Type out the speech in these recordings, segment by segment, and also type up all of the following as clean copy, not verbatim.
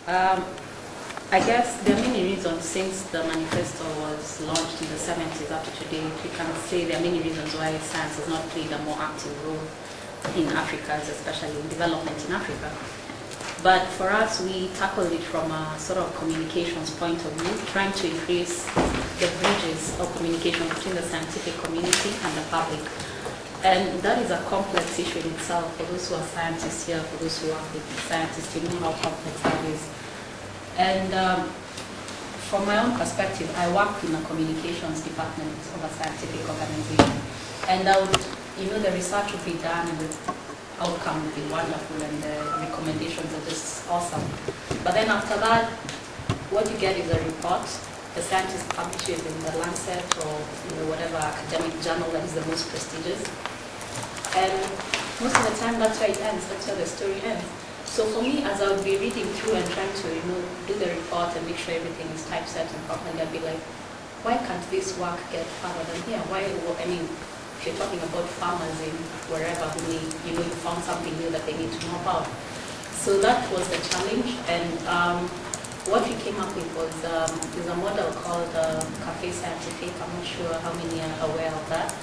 I guess there are many reasons since the manifesto was launched in the 70s up to today. We can say there are many reasons why science has not played a more active role in Africa, especially in development in Africa. But for us, we tackled it from a sort of communications point of view, trying to increase the bridges of communication between the scientific community and the public. And that is a complex issue in itself. For those who are scientists here, for those who work with scientists, you know how complex that is. And from my own perspective, I work in a communications department of a scientific organization. And the research would be done and the outcome would be wonderful and the recommendations are just awesome. But then after that, what you get is a report. The scientist publishes in the Lancet or whatever academic journal that is the most prestigious. And most of the time, that's where it ends. That's where the story ends. So for me, as I would be reading through and trying to do the report and make sure everything is typeset and properly, I'd be like, why can't this work get further than here? If you're talking about farmers in wherever who need, you found something new that they need to know about. So that was the challenge, and what we came up with was a model called Cafés Scientifiques. I'm not sure how many are aware of that.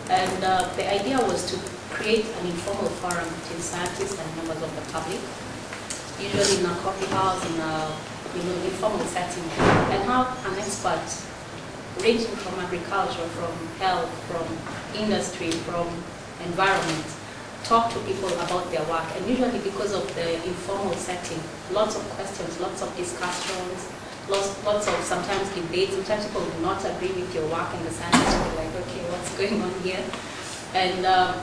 And the idea was to create an informal forum between scientists and members of the public, usually in a coffee house, in a informal setting, and have an expert ranging from agriculture, from health, from industry, from environment, talk to people about their work. And usually because of the informal setting, lots of questions, lots of discussions, lots of sometimes debates. Sometimes people do not agree with your work and the scientists will be like, okay, what's going on here? And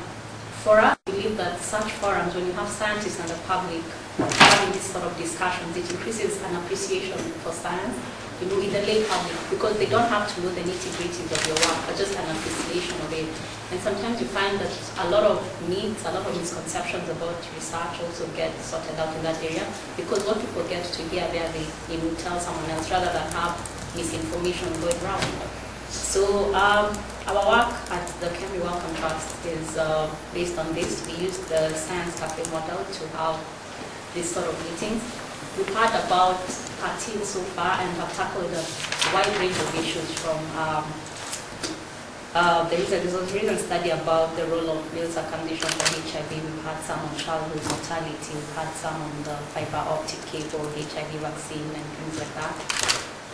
for us, we believe that such forums, when you have scientists and the public having this sort of discussions, it increases an appreciation for science, in the lay public, because they don't have to know the nitty-gritties of your work, but just an appreciation of it. And sometimes you find that a lot of myths, a lot of misconceptions about research also get sorted out in that area, because what people get to hear there, they tell someone else rather than have misinformation going around. So our work at the Kemri Wellcome Trust is based on this. We use the Science Cafe model to have these sort of meetings. We've had about 13 so far and have tackled a wide range of issues from there's a recent study about the role of male circumcision for HIV. We've had some on childhood mortality. We've had some on the fiber optic cable, HIV vaccine, and things like that.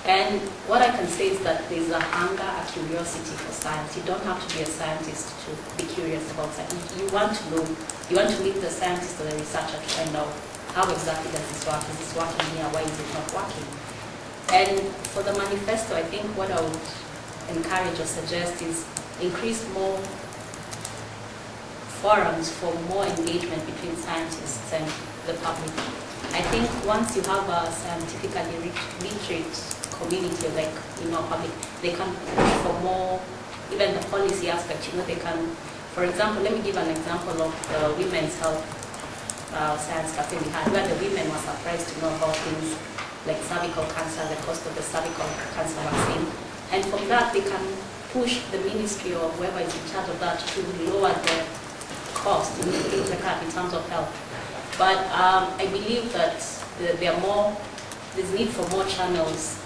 And what I can say is that there's a hunger, a curiosity for science. You don't have to be a scientist to be curious about science. You want to know, you want to meet the scientist or the researcher to find out how exactly does this work? Is this working here? Why is it not working? And for the manifesto, I think what I would encourage or suggest is increase more forums for more engagement between scientists and the public. I think once you have a scientifically literate community, like public, they can push for more, even the policy aspect. They can, for example, let me give an example of the women's health science cafe we had, where the women were surprised to know about things like cervical cancer, the cost of the cervical cancer vaccine, and from that they can push the ministry or whoever is in charge of that to lower the cost in things like that in terms of health. But I believe that there's need for more channels,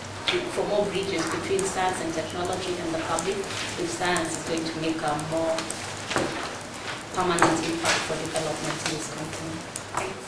for more bridges between science and technology and the public, if science is going to make a more permanent impact for development in this country.